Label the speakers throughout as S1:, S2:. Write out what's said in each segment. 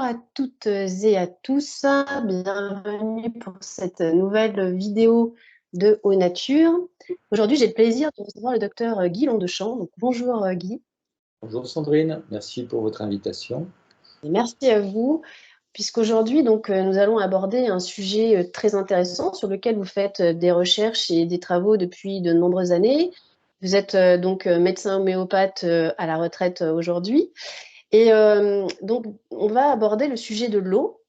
S1: à toutes et à tous, bienvenue pour cette nouvelle vidéo de Eau Nature. Aujourd'hui, j'ai le plaisir de recevoir le docteur Guy Londechamp. Donc, bonjour Guy.
S2: Bonjour Sandrine, merci pour votre invitation.
S1: Et merci à vous, puisqu'aujourd'hui, nous allons aborder un sujet très intéressant sur lequel vous faites des recherches et des travaux depuis de nombreuses années. Vous êtes médecin homéopathe à la retraite aujourd'hui. Et donc, on va aborder le sujet de l'eau.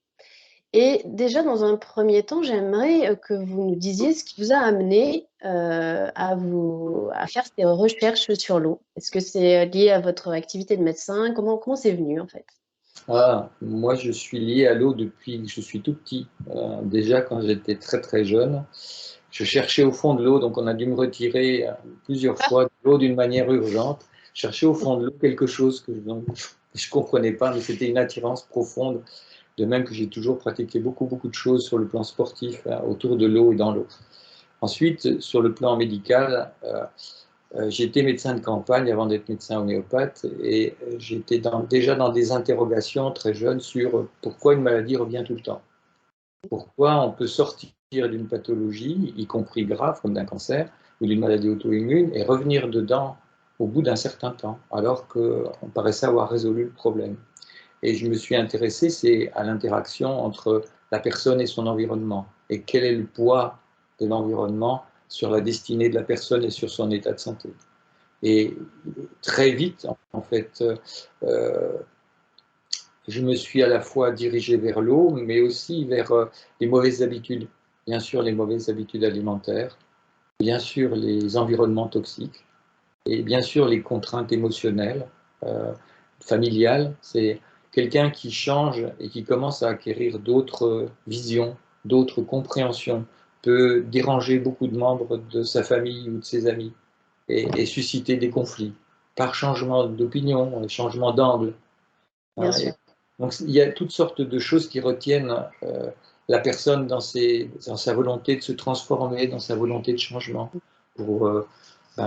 S1: Et déjà, dans un premier temps, j'aimerais que vous nous disiez ce qui vous a amené à faire ces recherches sur l'eau. Est-ce que c'est lié à votre activité de médecin? Comment c'est venu, en fait?
S2: Moi je suis lié à l'eau depuis que je suis tout petit. Déjà quand j'étais très très jeune, je cherchais au fond de l'eau, donc on a dû me retirer plusieurs fois de l'eau d'une manière urgente. Je cherchais au fond de l'eau quelque chose que je ne comprenais pas, mais c'était une attirance profonde, de même que j'ai toujours pratiqué beaucoup de choses sur le plan sportif, autour de l'eau et dans l'eau. Ensuite, sur le plan médical, j'étais médecin de campagne avant d'être médecin homéopathe et j'étais déjà dans des interrogations très jeunes sur pourquoi une maladie revient tout le temps. Pourquoi on peut sortir d'une pathologie, y compris grave comme d'un cancer ou d'une maladie auto-immune, et revenir dedans au bout d'un certain temps, alors qu'on paraissait avoir résolu le problème. Et je me suis intéressé, c'est à l'interaction entre la personne et son environnement. Et quel est le poids de l'environnement sur la destinée de la personne et sur son état de santé. Et très vite, en fait, je me suis à la fois dirigé vers l'eau, mais aussi vers les mauvaises habitudes. Bien sûr, les mauvaises habitudes alimentaires, bien sûr, les environnements toxiques, et bien sûr, les contraintes émotionnelles, familiales. C'est quelqu'un qui change et qui commence à acquérir d'autres visions, d'autres compréhensions, peut déranger beaucoup de membres de sa famille ou de ses amis et susciter des conflits par changement d'opinion, changement d'angle.
S1: Bien sûr.
S2: Donc il y a toutes sortes de choses qui retiennent la personne dans sa volonté de se transformer, dans sa volonté de changement, pour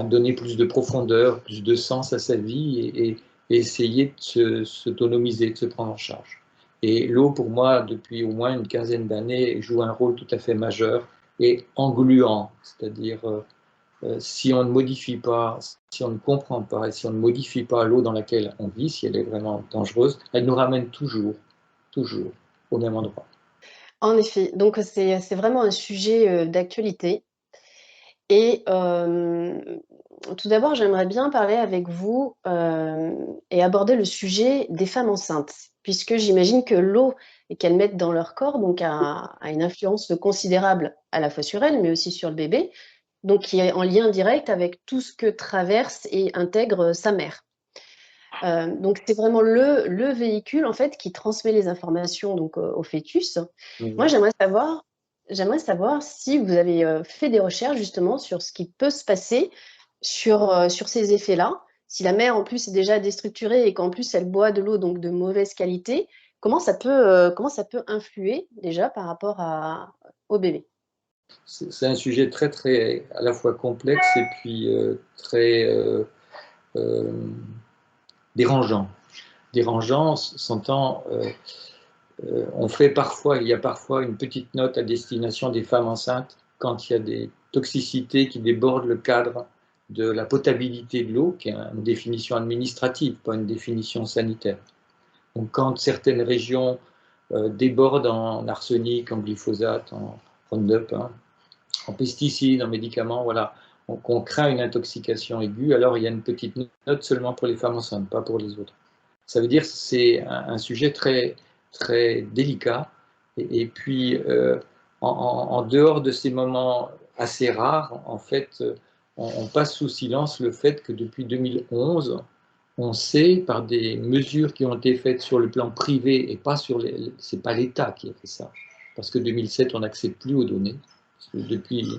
S2: donner plus de profondeur, plus de sens à sa vie et essayer de s'autonomiser, de se prendre en charge. Et l'eau, pour moi, depuis au moins une quinzaine d'années, joue un rôle tout à fait majeur et engluant, c'est-à-dire si on ne modifie pas, si on ne comprend pas, et si on ne modifie pas l'eau dans laquelle on vit, si elle est vraiment dangereuse, elle nous ramène toujours au même endroit.
S1: En effet, donc c'est vraiment un sujet d'actualité. Et tout d'abord, j'aimerais bien parler avec vous et aborder le sujet des femmes enceintes, puisque j'imagine que l'eau qu'elles mettent dans leur corps a une influence considérable à la fois sur elles, mais aussi sur le bébé, donc qui est en lien direct avec tout ce que traverse et intègre sa mère. Donc c'est vraiment le véhicule en fait qui transmet les informations donc au fœtus. Moi,
S2: Mhm.
S1: j'aimerais savoir si vous avez fait des recherches justement sur ce qui peut se passer sur ces effets-là. Si la mère en plus est déjà déstructurée et qu'en plus elle boit de l'eau donc de mauvaise qualité, comment ça peut influer déjà par rapport au bébé?
S2: C'est un sujet très à la fois complexe et puis très euh, dérangeant. Dérangeant, s'entend, il y a parfois une petite note à destination des femmes enceintes quand il y a des toxicités qui débordent le cadre de la potabilité de l'eau, qui est une définition administrative, pas une définition sanitaire. Donc quand certaines régions débordent en arsenic, en glyphosate, en Roundup, en pesticides, en médicaments, voilà, donc on craint une intoxication aiguë, alors il y a une petite note seulement pour les femmes enceintes, pas pour les autres. Ça veut dire que c'est un sujet très délicat. Et puis, en dehors de ces moments assez rares, en fait, on passe sous silence le fait que depuis 2011, on sait par des mesures qui ont été faites sur le plan privé et pas c'est pas l'État qui a fait ça. Parce que 2007, on n'accède plus aux données. Depuis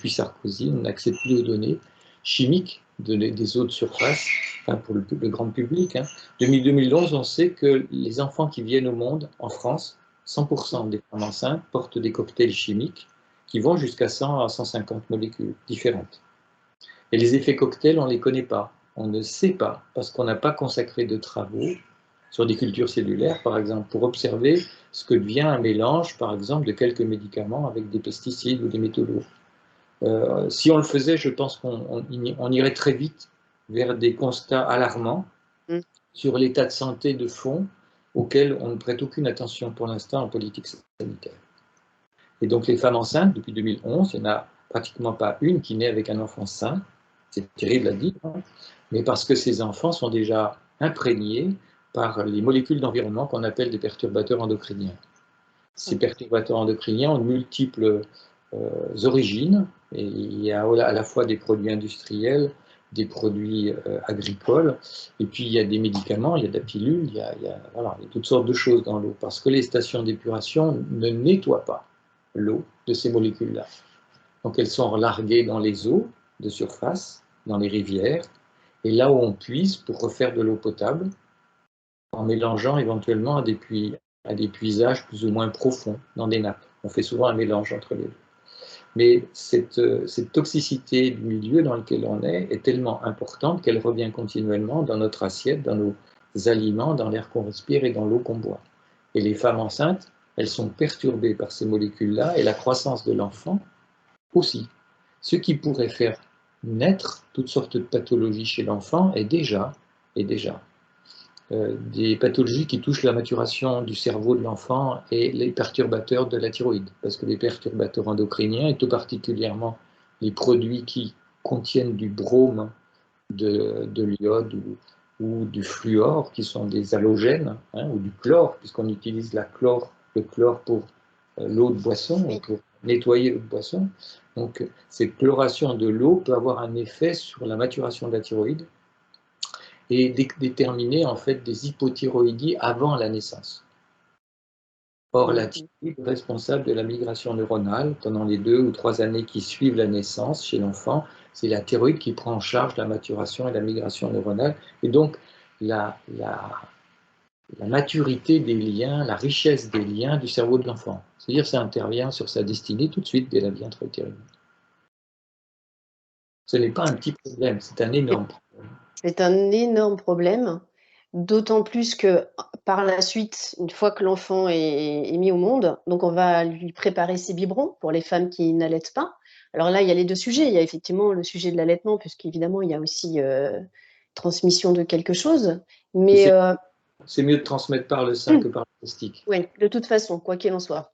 S2: Sarkozy, on n'accède plus aux données chimiques des eaux de surface, enfin pour le grand public. Depuis 2011, on sait que les enfants qui viennent au monde en France, 100% des femmes enceintes portent des cocktails chimiques qui vont jusqu'à 100 à 150 molécules différentes. Et les effets cocktails, on ne les connaît pas. On ne sait pas, parce qu'on n'a pas consacré de travaux sur des cultures cellulaires, par exemple, pour observer ce que devient un mélange, par exemple, de quelques médicaments avec des pesticides ou des métaux lourds. Si on le faisait, je pense qu'on irait très vite vers des constats alarmants
S1: Mmh.
S2: sur l'état de santé de fond auquel on ne prête aucune attention pour l'instant en politique sanitaire. Et donc les femmes enceintes, depuis 2011, il n'y en a pratiquement pas une qui naît avec un enfant sain, c'est terrible à dire, hein, mais parce que ces enfants sont déjà imprégnés par les molécules d'environnement qu'on appelle des perturbateurs endocriniens. Ces perturbateurs endocriniens ont de multiples origines, et il y a à la fois des produits industriels, des produits agricoles, et puis il y a des médicaments, il y a de la pilule, voilà, il y a toutes sortes de choses dans l'eau, parce que les stations d'épuration ne nettoient pas l'eau de ces molécules-là. Donc elles sont relarguées dans les eaux de surface, dans les rivières, et là où on puise pour refaire de l'eau potable, en mélangeant éventuellement à des puisages plus ou moins profonds dans des nappes. On fait souvent un mélange entre les deux. Mais cette toxicité du milieu dans lequel on est tellement importante qu'elle revient continuellement dans notre assiette, dans nos aliments, dans l'air qu'on respire et dans l'eau qu'on boit. Et les femmes enceintes, elles sont perturbées par ces molécules-là et la croissance de l'enfant aussi. Ce qui pourrait faire naître toutes sortes de pathologies chez l'enfant est déjà des pathologies qui touchent la maturation du cerveau de l'enfant et les perturbateurs de la thyroïde, parce que les perturbateurs endocriniens, et tout particulièrement les produits qui contiennent du brome, de l'iode ou du fluor, qui sont des halogènes, hein, ou du chlore, puisqu'on utilise le chlore pour l'eau de boisson,
S1: Oui.
S2: pour nettoyer l'eau de boisson. Donc cette chloration de l'eau peut avoir un effet sur la maturation de la thyroïde, et déterminer en fait des hypothyroïdies avant la naissance. Or, la thyroïde est responsable de la migration neuronale pendant les 2 ou 3 années qui suivent la naissance chez l'enfant. C'est la thyroïde qui prend en charge la maturation et la migration neuronale. Et donc, la maturité des liens, la richesse des liens du cerveau de l'enfant. C'est-à-dire ça intervient sur sa destinée tout de suite dès la vie intra-utérine. Ce n'est pas un petit problème, c'est un énorme problème.
S1: C'est un énorme problème, d'autant plus que par la suite, une fois que l'enfant est mis au monde, donc on va lui préparer ses biberons pour les femmes qui n'allaitent pas. Alors là, il y a les 2 sujets. Il y a effectivement le sujet de l'allaitement, puisqu'évidemment, il y a aussi, transmission de quelque chose. Mais
S2: C'est mieux de transmettre par le sein que par le plastique.
S1: oui, de toute façon, quoi qu'il en soit,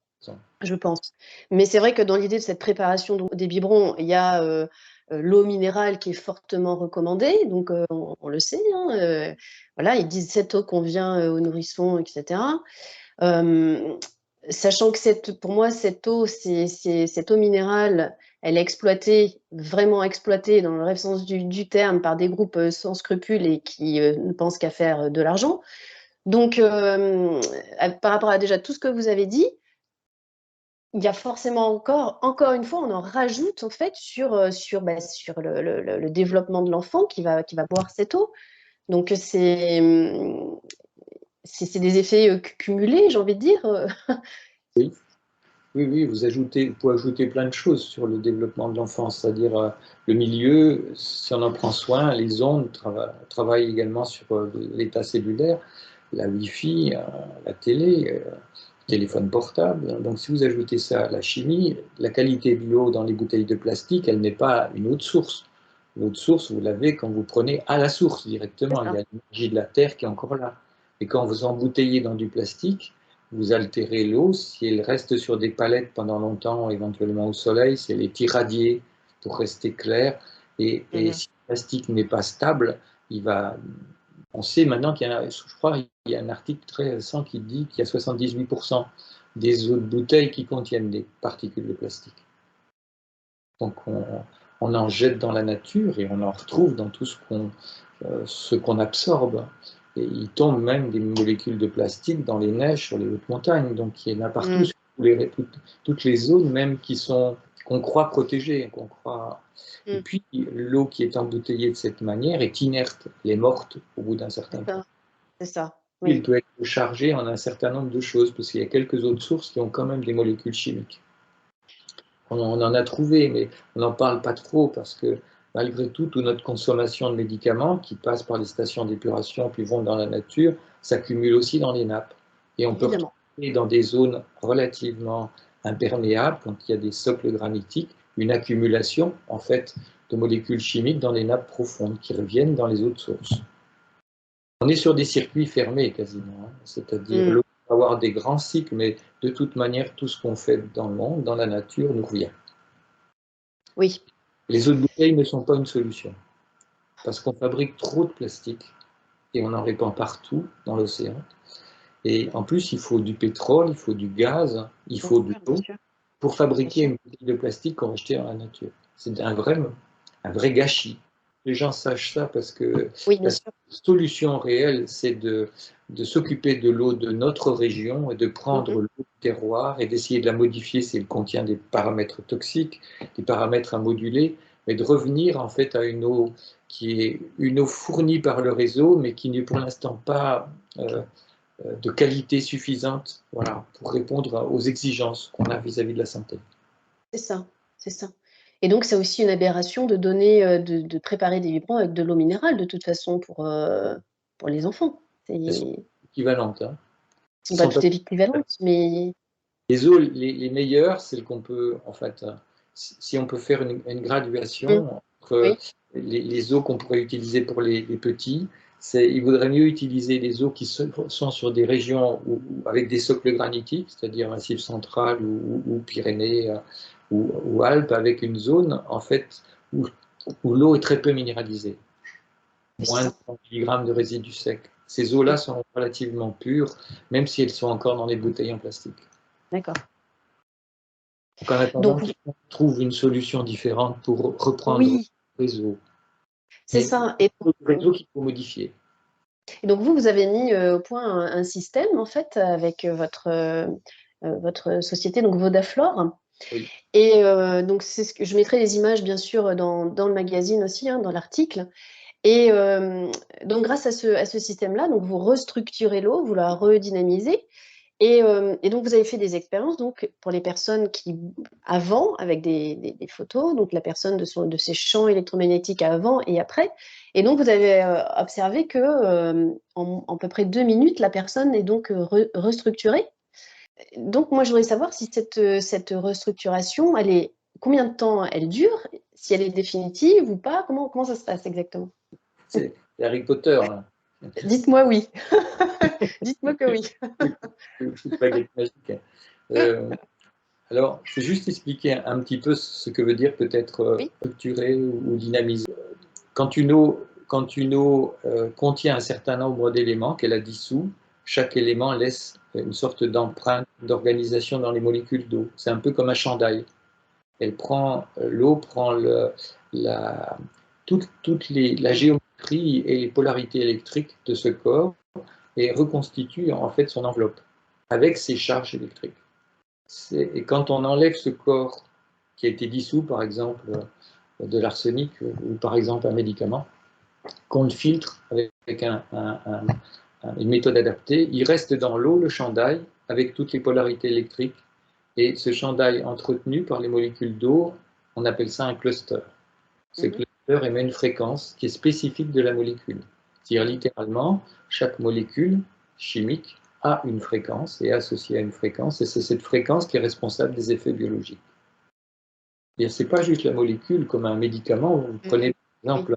S1: je pense. Mais c'est vrai que dans l'idée de cette préparation des biberons, il y a, l'eau minérale qui est fortement recommandée, donc on le sait, hein, voilà, ils disent: «Cette eau convient, aux nourrissons» et cetera. Sachant que pour moi, cette eau, cette eau minérale, elle est exploitée, vraiment exploitée dans le vrai sens du terme, par des groupes, sans scrupules et qui, ne pensent qu'à faire, de l'argent. Donc par rapport à déjà tout ce que vous avez dit, il y a forcément encore une fois, on en rajoute en fait sur le développement de l'enfant qui va boire cette eau. Donc c'est des effets, cumulés, j'ai envie de dire,
S2: Oui. Oui, oui, vous pouvez ajouter plein de choses sur le développement de l'enfant, c'est-à-dire le milieu, si on en prend soin, les ondes travaillent également sur l'état cellulaire, la Wi-Fi, la télé, le téléphone portable. Donc si vous ajoutez ça à la chimie, la qualité de l'eau dans les bouteilles de plastique, elle n'est pas une eau de source. L'eau de source, vous l'avez quand vous prenez à la source
S1: c'est
S2: directement. Il y
S1: ça.
S2: a l'énergie de la terre qui est encore là. Et quand vous embouteillez dans du plastique, vous altérez l'eau. Si elle reste sur des palettes pendant longtemps, éventuellement au soleil, si elle est irradiée pour rester claire, et
S1: Mmh.
S2: si le plastique n'est pas stable, on sait maintenant qu'il y a, je crois, il y a un article très récent qui dit qu'il y a 78% des eaux de bouteille qui contiennent des particules de plastique. Donc on en jette dans la nature et on en retrouve dans tout ce qu'on absorbe. Et il tombe même des molécules de plastique dans les neiges sur les hautes montagnes. Donc il y en a partout
S1: Mmh.
S2: sur toutes les zones, même qu'on croit protégées. Et
S1: Mmh.
S2: puis l'eau qui est embouteillée de cette manière est inerte, elle est morte au bout d'un certain
S1: C'est
S2: temps.
S1: ça, c'est ça,
S2: Il
S1: oui.
S2: peut être chargé en un certain nombre de choses, parce qu'il y a quelques autres sources qui ont quand même des molécules chimiques. On en a trouvé, mais on n'en parle pas trop parce que malgré tout, toute notre consommation de médicaments qui passent par les stations d'épuration puis vont dans la nature, s'accumule aussi dans les nappes. Et on peut
S1: évidemment.
S2: retrouver dans des zones relativement imperméables, quand il y a des socles granitiques, une accumulation en fait de molécules chimiques dans les nappes profondes qui reviennent dans les eaux de source. On est sur des circuits fermés quasiment, hein. C'est-à-dire l'eau peut avoir des grands cycles, mais de toute manière, tout ce qu'on fait dans le monde, dans la nature, nous revient.
S1: Oui.
S2: Les eaux de bouteille ne sont pas une solution, parce qu'on fabrique trop de plastique et on en répand partout dans l'océan. Et en plus, il faut du pétrole, il faut du gaz, il
S1: Bien
S2: faut de
S1: sûr, bien
S2: l'eau
S1: sûr,
S2: pour
S1: bien
S2: fabriquer
S1: sûr.
S2: une bouteille de plastique qu'on va jeter dans la nature. C'est un vrai gâchis. Les gens sachent ça parce que
S1: Oui,
S2: la
S1: bien sûr.
S2: solution réelle, c'est de s'occuper de l'eau de notre région et de prendre l'eau du terroir et d'essayer de la modifier si elle contient des paramètres toxiques, des paramètres à moduler, mais de revenir en fait à une eau qui est une eau fournie par le réseau, mais qui n'est pour l'instant pas de qualité suffisante, voilà, pour répondre aux exigences qu'on a vis-à-vis de la santé.
S1: C'est ça, c'est ça. Et donc, c'est aussi une aberration de donner, de préparer des biberons avec de l'eau minérale de toute façon pour les enfants.
S2: Elles sont
S1: Elles
S2: équivalentes, hein.
S1: sont
S2: Ce
S1: pas
S2: sont pas
S1: toutes équivalentes, mais
S2: les eaux les meilleures, celles qu'on peut, en fait, si on peut faire une
S1: mmh,
S2: graduation entre
S1: oui,
S2: les eaux qu'on pourrait utiliser pour les petits, il vaudrait mieux utiliser les eaux qui sont sur des régions avec des socles granitiques, c'est-à-dire Massif central ou Pyrénées ou Alpes, avec une zone en fait où l'eau est très peu minéralisée,
S1: c'est
S2: moins de
S1: ça.
S2: 100 mg de résidus secs. Ces eaux-là sont relativement pures, même si elles sont encore dans des bouteilles en plastique.
S1: D'accord.
S2: Donc en attendant
S1: Donc
S2: qu'on trouve une solution différente pour reprendre
S1: oui,
S2: le réseau,
S1: c'est
S2: mais
S1: ça.
S2: le réseau qu'il faut modifier.
S1: Et donc vous avez mis, au point un système en fait avec, votre société, donc Vodaflore.
S2: Oui.
S1: Et donc c'est ce que je mettrai les images bien sûr dans le magazine aussi, hein, dans l'article. Et donc grâce à ce système-là, donc vous restructurez l'eau, vous la redynamisez. Et donc vous avez fait des expériences donc pour les personnes qui avant avec des photos, donc la personne de ses champs électromagnétiques avant et après. Et donc vous avez observé que en à peu près 2 minutes, la personne est donc restructurée. Donc moi je voudrais savoir si cette restructuration, elle est combien de temps elle dure, si elle est définitive ou pas, comment ça se passe exactement?
S2: C'est Harry Potter, là.
S1: Dites-moi oui. Dites-moi que oui.
S2: Coup de baguette magique. Euh, alors, je vais juste expliquer un petit peu ce que veut dire peut-être
S1: Oui.
S2: structurer ou dynamiser. Quand une eau contient un certain nombre d'éléments qu'elle a dissous, chaque élément laisse une sorte d'empreinte d'organisation dans les molécules d'eau. C'est un peu comme un chandail. L'eau prend la, la géométrie et les polarités électriques de ce corps et reconstitue en fait son enveloppe avec ses charges électriques. Et quand on enlève ce corps qui a été dissous, par exemple, de l'arsenic ou par exemple un médicament, qu'on le filtre avec une méthode adaptée, il reste dans l'eau le chandail avec toutes les polarités électriques. Et ce chandail entretenu par les molécules d'eau, on appelle ça un cluster. Ce
S1: Mmh.
S2: cluster émet une fréquence qui est spécifique de la molécule. C'est-à-dire littéralement, chaque molécule chimique a une fréquence et est associée à une fréquence, et c'est cette fréquence qui est responsable des effets biologiques. Ce n'est pas juste la molécule comme un médicament. Vous
S1: Mmh.
S2: prenez par
S1: Oui.
S2: exemple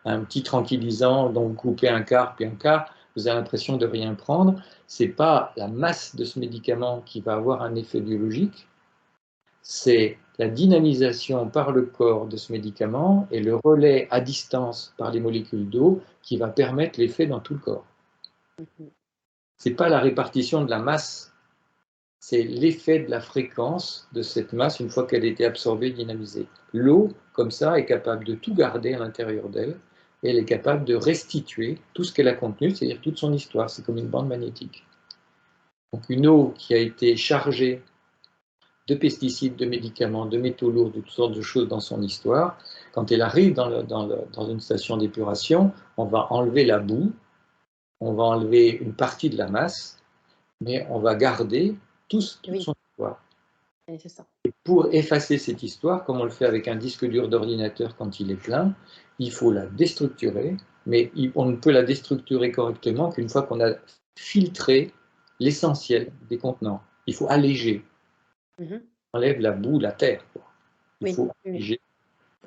S2: un petit tranquillisant, donc vous coupez un quart puis un quart, vous avez l'impression de rien prendre. Ce n'est pas la masse de ce médicament qui va avoir un effet biologique, c'est la dynamisation par le corps de ce médicament et le relais à distance par les molécules d'eau qui va permettre l'effet dans tout le corps.
S1: Mmh.
S2: Ce n'est pas la répartition de la masse, c'est l'effet de la fréquence de cette masse une fois qu'elle a été absorbée, dynamisée. L'eau, comme ça, est capable de tout garder à l'intérieur d'elle et elle est capable de restituer tout ce qu'elle a contenu, c'est-à-dire toute son histoire. C'est comme une bande magnétique. Donc une eau qui a été chargée de pesticides, de médicaments, de métaux lourds, de toutes sortes de choses dans son histoire, quand elle arrive dans une station d'épuration, on va enlever la boue, on va enlever une partie de la masse, mais on va garder toute
S1: Oui.
S2: son histoire.
S1: Et c'est ça.
S2: Pour effacer cette histoire, comme on le fait avec un disque dur d'ordinateur quand il est plein, il faut la déstructurer, mais on ne peut la déstructurer correctement qu'une fois qu'on a filtré l'essentiel des contenants. Il faut alléger.
S1: Mmh.
S2: On enlève la boue, la terre, quoi. Il
S1: Oui,
S2: faut
S1: oui, oui.
S2: alléger.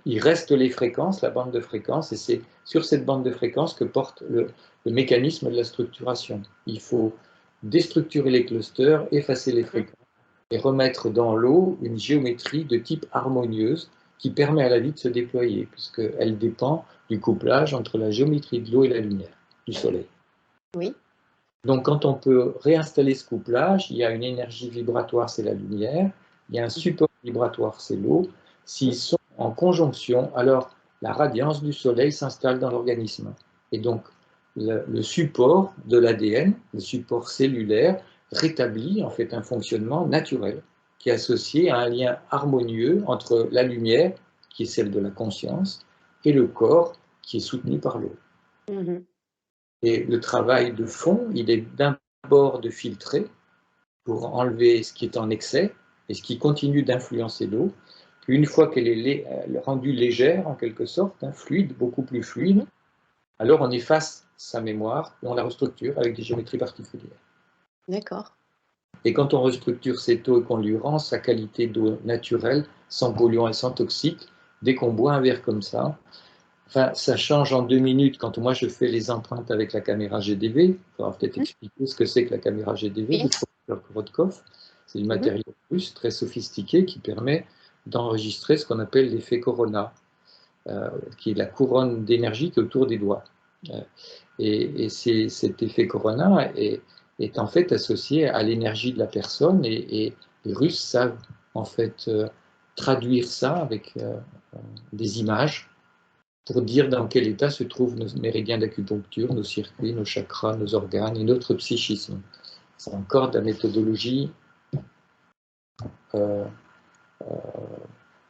S2: Il reste les fréquences, la bande de fréquences, et c'est sur cette bande de fréquences que porte le mécanisme de la structuration. Il faut déstructurer les clusters, effacer les
S1: Mmh.
S2: fréquences, et remettre dans l'eau une géométrie de type harmonieuse qui permet à la vie de se déployer, puisqu'elle dépend du couplage entre la géométrie de l'eau et la lumière du soleil.
S1: Oui.
S2: Donc quand on peut réinstaller ce couplage, il y a une énergie vibratoire, c'est la lumière, il y a un
S1: Mmh.
S2: support vibratoire, c'est l'eau. S'ils
S1: Mmh.
S2: sont en conjonction, alors la radiance du soleil s'installe dans l'organisme. Et donc le support de l'ADN, le support cellulaire, rétablit en fait un fonctionnement naturel qui est associé à un lien harmonieux entre la lumière, qui est celle de la conscience, et le corps, qui est soutenu par l'eau.
S1: Mmh.
S2: Et le travail de fond, il est d'abord de filtrer pour enlever ce qui est en excès et ce qui continue d'influencer l'eau. Puis une fois qu'elle est rendue légère, en quelque sorte, fluide, beaucoup plus fluide,
S1: Mmh.
S2: alors on efface sa mémoire et on la restructure avec des géométries particulières.
S1: D'accord.
S2: Et quand on restructure cette eau et qu'on lui rend sa qualité d'eau naturelle, sans polluants et sans toxiques, dès qu'on boit un verre comme ça, enfin, ça change en 2 minutes quand moi je fais les empreintes avec la caméra GDV. Il faudra peut-être
S1: Mmh.
S2: expliquer ce que c'est que la caméra GDV
S1: Oui.
S2: du professeur Korotkov. C'est du
S1: Mmh.
S2: matériau russe très sophistiqué qui permet d'enregistrer ce qu'on appelle l'effet corona, qui est la couronne d'énergie qui est autour des doigts. Euh, cet effet corona est en fait associé à l'énergie de la personne et les Russes savent en fait traduire ça avec des images pour dire dans quel état se trouvent nos méridiens d'acupuncture, nos circuits, nos chakras, nos organes et notre psychisme. C'est encore de la méthodologie. Euh,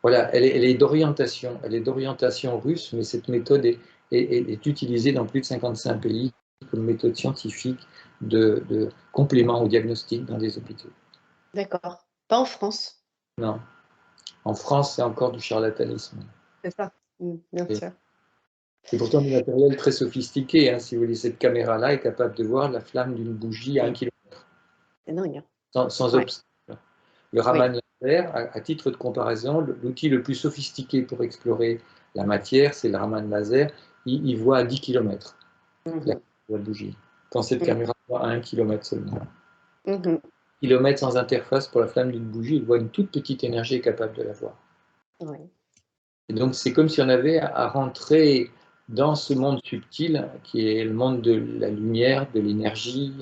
S2: voilà, elle est d'orientation russe, mais cette méthode est utilisée dans plus de 55 pays comme méthode scientifique de complément au diagnostic dans des hôpitaux.
S1: D'accord. Pas en France,
S2: Non, en France, c'est encore du charlatanisme.
S1: c'est ça? Bien
S2: Et,
S1: sûr.
S2: et pourtant, du matériel très sophistiqué. Si vous voulez, cette caméra-là est capable de voir la flamme d'une bougie à 1 km,
S1: C'est dingue, hein?
S2: sans
S1: Ouais.
S2: obstacle. Le
S1: Oui.
S2: Raman laser, à titre de comparaison, l'outil le plus sophistiqué pour explorer la matière, c'est le Raman laser. Il voit à 10 km la
S1: Mmh.
S2: bougie. Quand cette
S1: Mmh.
S2: caméra voit à 1 km seulement.
S1: Mmh.
S2: Kilomètre sans interface pour la flamme d'une bougie, il voit une toute petite énergie capable de la voir.
S1: Ouais.
S2: Et donc c'est comme si on avait à rentrer dans ce monde subtil qui est le monde de la lumière, de l'énergie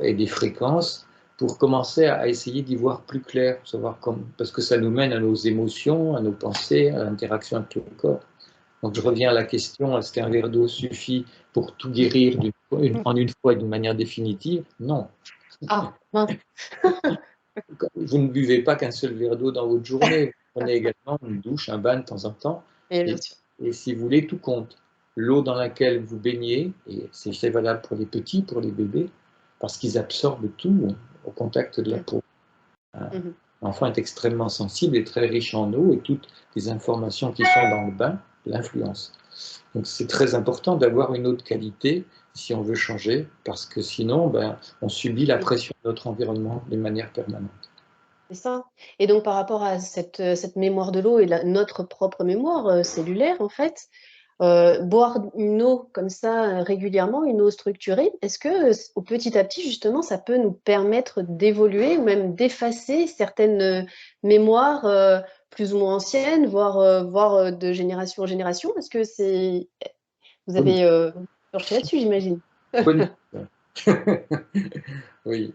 S2: et des fréquences pour commencer à essayer d'y voir plus clair, pour savoir parce que ça nous mène à nos émotions, à nos pensées, à l'interaction avec le corps. Donc je reviens à la question, est-ce qu'un verre d'eau suffit pour tout guérir en une fois et d'une manière définitive? Non.
S1: Ah, mince.
S2: Vous ne buvez pas qu'un seul verre d'eau dans votre journée, vous prenez également une douche, un bain de temps en temps,
S1: Et bien
S2: et,
S1: sûr.
S2: et si vous voulez, tout compte. L'eau dans laquelle vous baignez, et c'est valable pour les petits, pour les bébés, parce qu'ils absorbent tout au contact de la
S1: Mmh.
S2: peau. Un
S1: Mmh.
S2: enfant est extrêmement sensible et très riche en eau, et toutes les informations qui sont dans le bain l'influencent. Donc c'est très important d'avoir une eau de qualité si on veut changer, parce que sinon, on subit la
S1: Oui,
S2: pression de notre environnement d'une manière permanente.
S1: c'est ça. Et donc par rapport à cette mémoire de l'eau et notre propre mémoire, cellulaire en fait, boire une eau comme ça, régulièrement, une eau structurée, est-ce que, au petit à petit justement, ça peut nous permettre d'évoluer ou même d'effacer certaines, mémoires, plus ou moins anciennes, voire, de génération en génération? Est-ce que vous
S2: Bonne,
S1: avez, torché là-dessus, j'imagine?
S2: bonne question. Oui.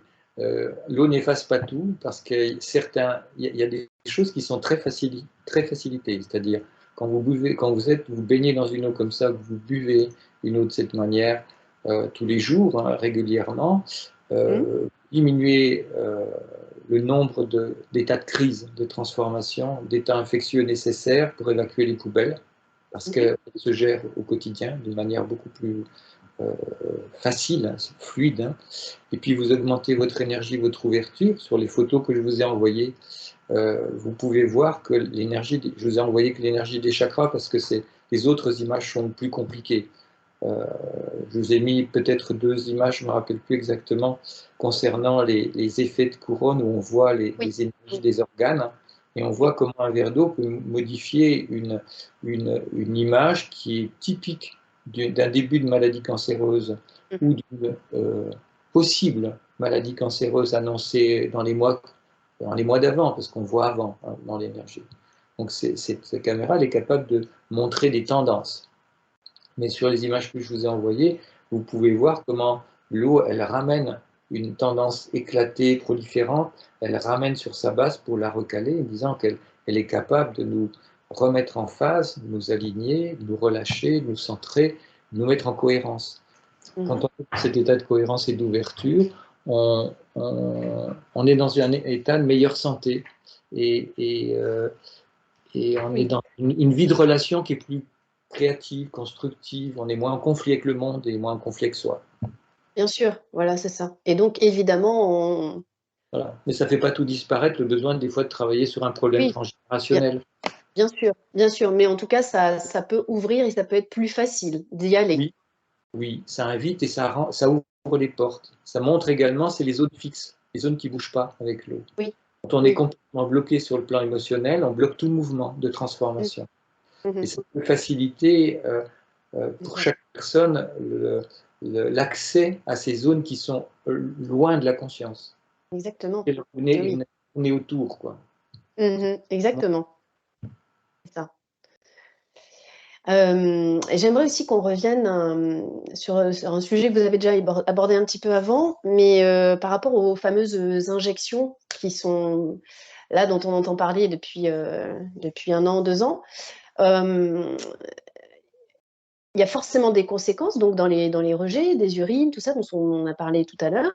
S2: L'eau n'efface pas tout parce que il y a des choses qui sont très facilitées. C'est-à-dire, vous baignez dans une eau comme ça, vous buvez une eau de cette manière tous les jours, régulièrement,
S1: Mmh.
S2: diminuez le nombre d'états de crise, de transformation, d'états infectieux nécessaires pour évacuer les poubelles, parce
S1: OK.
S2: qu'elles se gèrent au quotidien d'une manière beaucoup plus facile, hein, c'est fluide, hein. Et puis vous augmentez votre énergie, votre ouverture. Sur les photos que je vous ai envoyées, vous pouvez voir que l'énergie, je vous ai envoyé que l'énergie des chakras parce que les autres images sont plus compliquées. Je vous ai mis peut-être 2 images, je ne me rappelle plus exactement, concernant les effets de couronne où on voit
S1: Oui.
S2: les énergies des organes et on voit comment un verre d'eau peut modifier une image qui est typique d'un début de maladie cancéreuse ou d'une possible maladie cancéreuse annoncée dans les mois d'avant, parce qu'on voit avant, hein, dans l'énergie. Donc cette caméra elle est capable de montrer des tendances. Mais sur les images que je vous ai envoyées, vous pouvez voir comment l'eau, elle ramène une tendance éclatée, proliférante, elle ramène sur sa base pour la recaler, en disant qu'elle est capable de nous remettre en phase, de nous aligner, de nous relâcher, de nous centrer, de nous mettre en cohérence. Quand on est dans cet état de cohérence et d'ouverture, on est dans un état de meilleure santé et on est dans une vie de relation qui est plus créative, constructive, on est moins en conflit avec le monde et moins en conflit avec soi.
S1: Bien sûr, voilà, c'est ça. Et donc évidemment,
S2: Voilà. Mais ça ne fait pas tout disparaître, le besoin des fois de travailler sur un problème
S1: oui, bien
S2: transgénérationnel.
S1: bien sûr, mais en tout cas, ça peut ouvrir et ça peut être plus facile d'y aller.
S2: Oui, oui, ça invite et ça ouvre les portes. Ça montre également, c'est les zones fixes, les zones qui ne bougent pas avec l'eau.
S1: Oui,
S2: Quand on est
S1: oui.
S2: complètement bloqué sur le plan émotionnel, on bloque tout mouvement de
S1: Mmh.
S2: transformation. Et
S1: Mmh.
S2: ça peut faciliter pour
S1: Exact.
S2: chaque personne l'accès à ces zones qui sont loin de la conscience.
S1: Exactement.
S2: Et
S1: Eh oui.
S2: on est autour, quoi.
S1: Exactement, c'est ça. J'aimerais aussi qu'on revienne, sur un sujet que vous avez déjà abordé un petit peu avant, mais par rapport aux fameuses injections qui sont là, dont on entend parler depuis 1 an, 2 ans. Hem, il y a forcément des conséquences donc dans les rejets des urines, tout ça dont on a parlé tout à l'heure.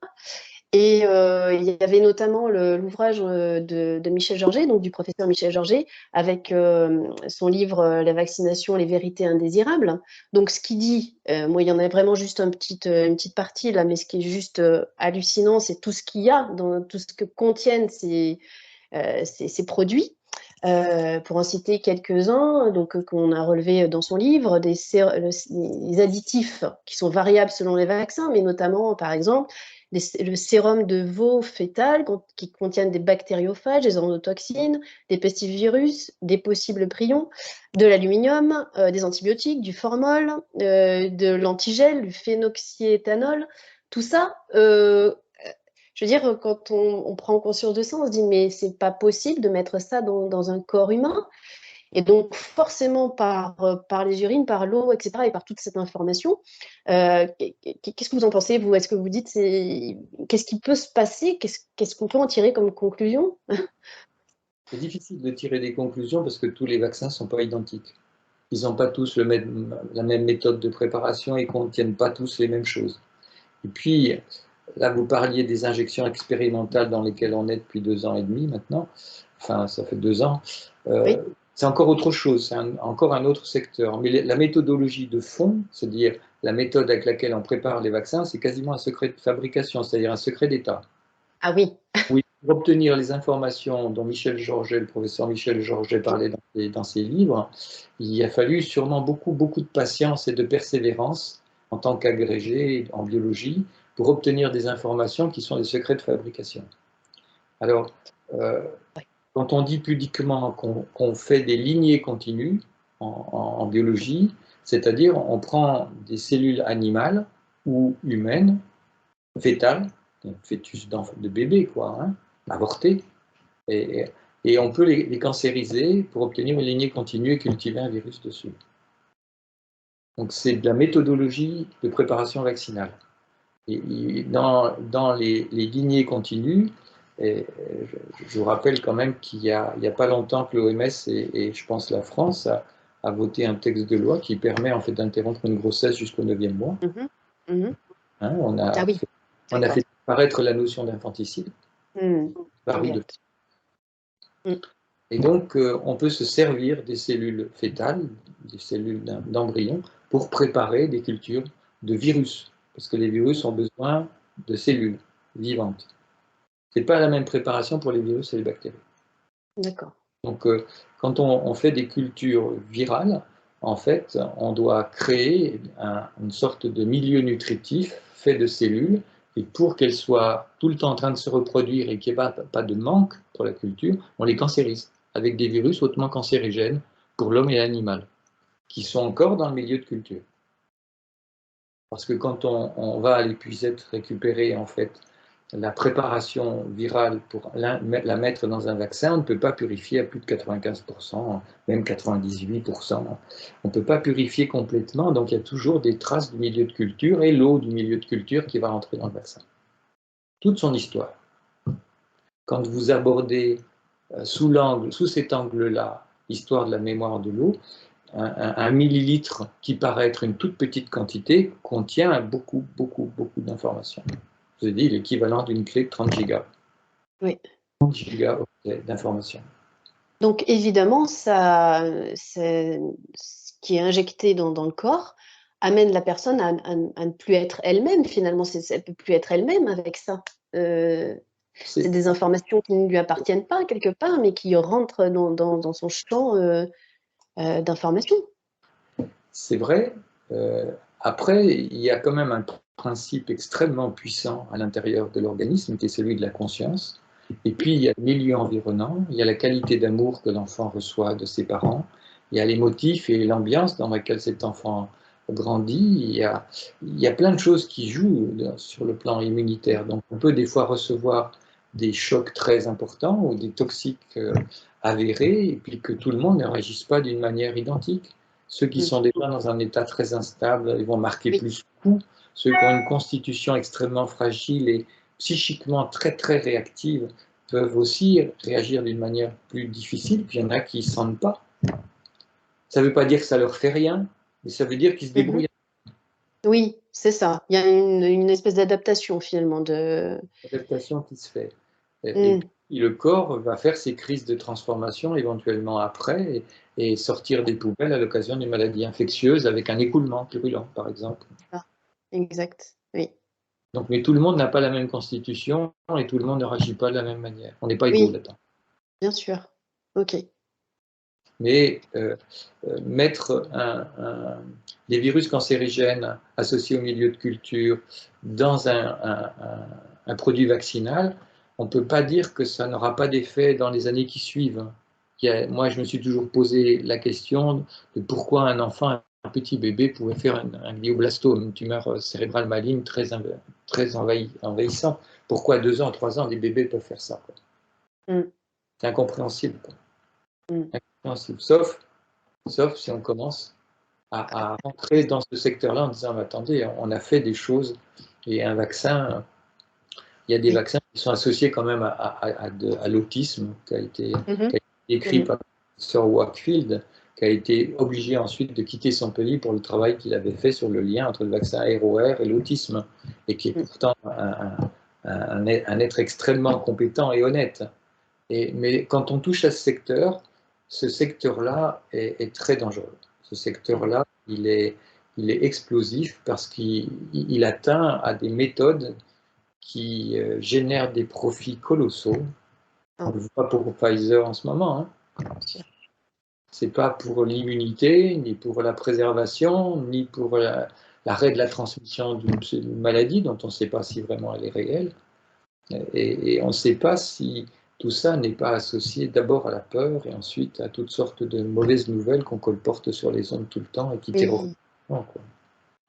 S1: Et il y avait notamment l'ouvrage, de Michel Georget, donc du professeur Michel Georget, avec, son livre, La vaccination, les vérités indésirables. Donc ce qu'il dit, moi il y en a vraiment juste une petite partie là, mais ce qui est juste, hallucinant, c'est tout ce qu'il y a dans tout ce que contiennent ces produits. Pour en citer quelques-uns, donc qu'on a relevés dans son livre, les additifs qui sont variables selon les vaccins, mais notamment, par exemple, le sérum de veau fœtal qui contiennent des bactériophages, des endotoxines, des pestivirus, des possibles prions, de l'aluminium, des antibiotiques, du formol, de l'antigel, du phénoxyéthanol. Tout ça, je veux dire, quand on prend conscience de ça, on se dit: «Mais c'est pas possible de mettre ça dans un corps humain». Et donc forcément par les urines, par l'eau et cetera et par toute cette information, qu'est-ce que vous en pensez vous? Est-ce que vous dites qu'est-ce qui peut se passer? Qu'est-ce qu'on peut en tirer comme conclusion?
S2: C'est difficile de tirer des conclusions parce que tous les vaccins ne sont pas identiques. Ils n'ont pas tous la même méthode de préparation et ne contiennent pas tous les mêmes choses. Et puis, là, vous parliez des injections expérimentales dans lesquelles on est depuis 2 ans et demi maintenant. Enfin, ça fait 2 ans.
S1: Oui,
S2: C'est encore autre chose, c'est encore un autre secteur. Mais la méthodologie de fond, c'est-à-dire la méthode avec laquelle on prépare les vaccins, c'est quasiment un secret de fabrication, c'est-à-dire un secret d'État.
S1: ah oui,
S2: Oui, pour obtenir les informations dont Michel Georget, le professeur Michel Georget parlait dans ses livres, il a fallu sûrement beaucoup, beaucoup de patience et de persévérance en tant qu'agrégé en biologie pour obtenir des informations qui sont des secrets de fabrication. Alors, euh, quand on dit pudiquement qu'on fait des lignées continues en biologie, c'est-à-dire on prend des cellules animales ou humaines, fétales, un fœtus de bébé, quoi, hein, avorté, et, et on peut les cancériser pour obtenir une lignée continue et cultiver un virus dessus. Donc c'est de la méthodologie de préparation vaccinale. Et dans les lignées continues, et je vous rappelle quand même qu'il n'y a pas longtemps que l'OMS et je pense la France a voté un texte de loi qui permet en fait d'interrompre une grossesse jusqu'au 9e mois.
S1: mmh mh.
S2: Hein,
S1: Ah oui,
S2: on a
S1: d'accord.
S2: fait disparaître la notion d'infanticide,
S1: Mmh.
S2: paru de.
S1: Exact. Mmh.
S2: Et donc on peut se servir des cellules fétales, des cellules d'embryon, pour préparer des cultures de virus, parce que les virus ont besoin de cellules vivantes. Ce n'est pas la même préparation pour les virus et les bactéries.
S1: D'accord.
S2: Donc, quand on fait des cultures virales, en fait, on doit créer une sorte de milieu nutritif fait de cellules, et pour qu'elles soient tout le temps en train de se reproduire et qu'il n'y ait pas de manque pour la culture, on les cancérise avec des virus hautement cancérigènes pour l'homme et l'animal, qui sont encore dans le milieu de culture. Parce que quand on va à l'épuisette récupérer en fait la préparation virale pour la mettre dans un vaccin, on ne peut pas purifier à plus de 95%, même 98%. On ne peut pas purifier complètement, donc il y a toujours des traces du milieu de culture et l'eau du milieu de culture qui va rentrer dans le vaccin. Toute son histoire. Quand vous abordez sous cet angle-là, l'histoire de la mémoire de l'eau, un millilitre qui paraît être une toute petite quantité contient beaucoup, beaucoup, beaucoup d'informations. Je vous ai dit l'équivalent d'une clé de 30 gigas.
S1: Oui.
S2: 30 gigas d'informations.
S1: Donc évidemment, ce qui est injecté dans le corps amène la personne à ne plus être elle-même finalement. Elle ne peut plus être elle-même avec ça. C'est des informations qui ne lui appartiennent pas quelque part, mais qui rentrent dans son champ d'information.
S2: C'est vrai. Après, il y a quand même un principe extrêmement puissant à l'intérieur de l'organisme, qui est celui de la conscience. Et puis, il y a le milieu environnant, il y a la qualité d'amour que l'enfant reçoit de ses parents, il y a les motifs et l'ambiance dans laquelle cet enfant grandit, il y a plein de choses qui jouent sur le plan immunitaire. Donc, on peut des fois recevoir des chocs très importants ou des toxiques avérés, et puis que tout le monde ne réagisse pas d'une manière identique. Ceux qui sont déjà dans un état très instable, ils vont marquer plus le coup. Ceux qui ont une constitution extrêmement fragile et psychiquement très très réactive peuvent aussi réagir d'une manière plus difficile, puis il y en a qui ne sentent pas. Ça ne veut pas dire que ça leur fait rien, mais ça veut dire qu'ils se débrouillent.
S1: Oui, c'est ça. Il y a une espèce d'adaptation finalement.
S2: L'adaptation qui se fait. Et puis le corps va faire ses crises de transformation éventuellement après et sortir des poubelles à l'occasion d'une maladie infectieuse avec un écoulement purulent, par exemple.
S1: Ah, exact, oui.
S2: Donc, mais tout le monde n'a pas la même constitution et tout le monde ne réagit pas de la même manière. On n'est pas égaux
S1: Oui,
S2: là-dedans.
S1: bien sûr. Ok.
S2: Mais mettre des virus cancérigènes associés au milieu de culture dans un produit vaccinal, on ne peut pas dire que ça n'aura pas d'effet dans les années qui suivent. Moi, je me suis toujours posé la question de pourquoi un enfant, un petit bébé, pouvait faire un glioblastome, une tumeur cérébrale maligne très envahissante. Pourquoi à 2 ans, 3 ans, des bébés peuvent faire ça, quoi. C'est incompréhensible, quoi. Incompréhensible. Sauf si on commence à rentrer dans ce secteur-là en disant, attendez, on a fait des choses et un vaccin, il y a des vaccins qui sont associés quand même à l'autisme, qui a été écrit par Sir Wakefield, qui a été obligé ensuite de quitter son pays pour le travail qu'il avait fait sur le lien entre le vaccin ROR et l'autisme, et qui est pourtant un être extrêmement compétent et honnête. Mais quand on touche à ce secteur-là est très dangereux. Ce secteur-là, il est explosif parce qu'il atteint à des méthodes qui génèrent des profits colossaux. On le voit pour Pfizer en ce moment. Hein. C'est pas pour l'immunité, ni pour la préservation, ni pour l'arrêt de la transmission d'une maladie dont on ne sait pas si vraiment elle est réelle. Et on ne sait pas si tout ça n'est pas associé d'abord à la peur et ensuite à toutes sortes de mauvaises nouvelles qu'on colporte sur les ondes tout le temps et qui terrorisent.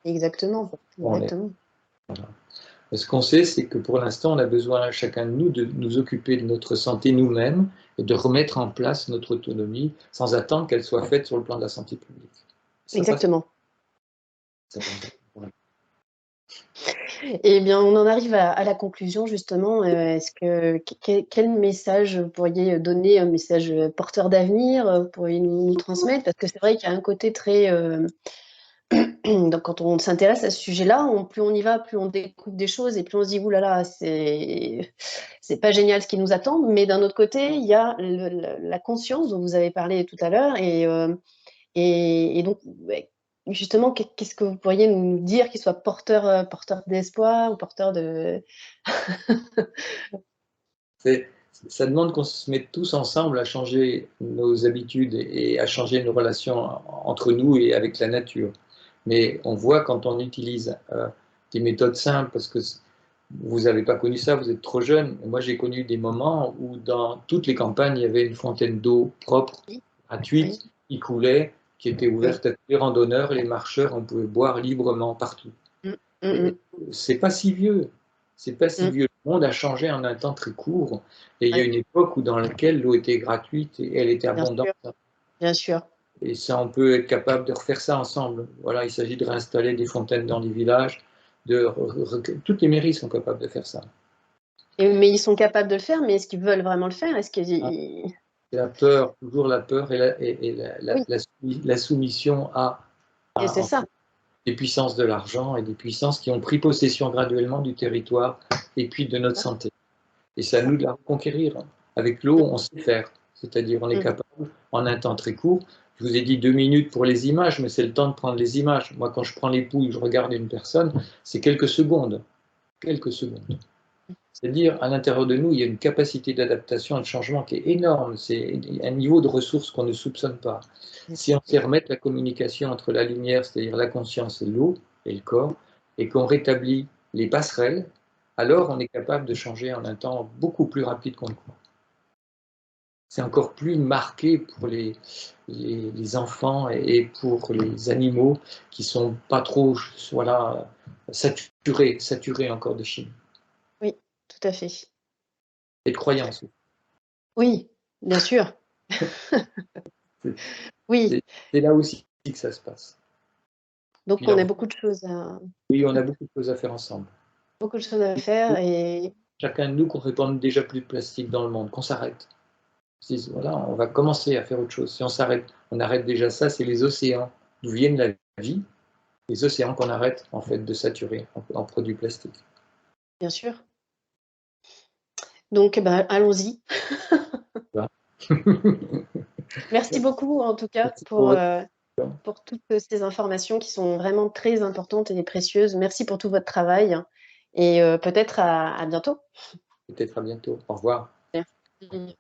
S1: Exactement. Exactement.
S2: Voilà. Ce qu'on sait, c'est que pour l'instant, on a besoin, chacun de nous occuper de notre santé nous-mêmes et de remettre en place notre autonomie sans attendre qu'elle soit faite sur le plan de la santé publique. Ça
S1: Exactement.
S2: Voilà.
S1: Eh bien, on en arrive à la conclusion, justement. Quel message vous pourriez donner, un message porteur d'avenir, vous pourriez nous transmettre? Parce que c'est vrai qu'il y a un côté très... donc, quand on s'intéresse à ce sujet-là, plus on y va, plus on découvre des choses et plus on se dit, ouh là là, c'est pas génial ce qui nous attend. Mais d'un autre côté, il y a la conscience dont vous avez parlé tout à l'heure. Et donc, justement, qu'est-ce que vous pourriez nous dire qui soit porteur d'espoir ou porteur de
S2: Ça demande qu'on se mette tous ensemble à changer nos habitudes et à changer nos relations entre nous et avec la nature. Mais on voit quand on utilise des méthodes simples, parce que vous n'avez pas connu ça, vous êtes trop jeune. Moi, j'ai connu des moments où dans toutes les campagnes, il y avait une fontaine d'eau propre,
S1: oui,
S2: gratuite,
S1: oui,
S2: qui coulait, qui était
S1: oui.
S2: ouverte à tous les randonneurs, les marcheurs, on pouvait boire librement partout.
S1: Mmh. Mmh
S2: Et
S1: mh.
S2: c'est pas si vieux. C'est pas si
S1: Mmh.
S2: vieux. Le monde a changé en un temps très court. Et il y a
S1: Ouais,
S2: une époque où dans laquelle l'eau était gratuite et elle était
S1: bien
S2: abondante.
S1: sûr, bien sûr.
S2: Et ça, on peut être capable de refaire ça ensemble. Voilà, il s'agit de réinstaller des fontaines dans les villages. Toutes les mairies sont capables de faire ça.
S1: Mais ils sont capables de le faire, mais est-ce qu'ils veulent vraiment le faire? Est-ce
S2: Hein,
S1: qu'ils
S2: c'est la peur, toujours la peur
S1: oui,
S2: la soumission
S1: et c'est
S2: en fait,
S1: ça.
S2: des puissances de l'argent et des puissances qui ont pris possession graduellement du territoire et puis de notre
S1: Ça,
S2: santé. Et c'est à
S1: ça.
S2: nous de la reconquérir. Avec l'eau, on sait faire. C'est-à-dire, on est
S1: Mmh.
S2: capable, en un temps très court. Je vous ai dit 2 minutes pour les images, mais c'est le temps de prendre les images. Moi, quand je prends les poules, je regarde une personne, c'est quelques secondes. Quelques secondes. C'est-à-dire, à l'intérieur de nous, il y a une capacité d'adaptation et de changement qui est énorme. C'est un niveau de ressources qu'on ne soupçonne pas. Si on sait remettre la communication entre la lumière, c'est-à-dire la conscience et l'eau et le corps, et qu'on rétablit les passerelles, alors on est capable de changer en un temps beaucoup plus rapide qu'on le croit. C'est encore plus marqué pour les enfants et pour les animaux qui ne sont pas trop voilà, saturés encore de chimie
S1: Oui, tout à fait.
S2: et de croyances.
S1: Oui, bien sûr.
S2: C'est
S1: Oui,
S2: c'est- c'est là aussi que ça se passe.
S1: donc
S2: Puis
S1: on
S2: là,
S1: a
S2: oui, on a beaucoup de choses à faire ensemble.
S1: beaucoup de choses à faire et
S2: Chacun de nous qu'on répande déjà plus de plastique dans le monde, qu'on s'arrête. Voilà, on va commencer à faire autre chose. Si on s'arrête, on arrête déjà ça, c'est les océans d'où viennent la vie, les océans qu'on arrête en fait de saturer en produits plastiques.
S1: bien sûr. Donc bah, allons-y.
S2: Voilà.
S1: Merci beaucoup en tout cas
S2: Merci pour votre temps.
S1: pour toutes ces informations qui sont vraiment très importantes et précieuses. Merci pour tout votre travail et peut-être à bientôt.
S2: Peut-être à bientôt. Au revoir.
S1: Merci.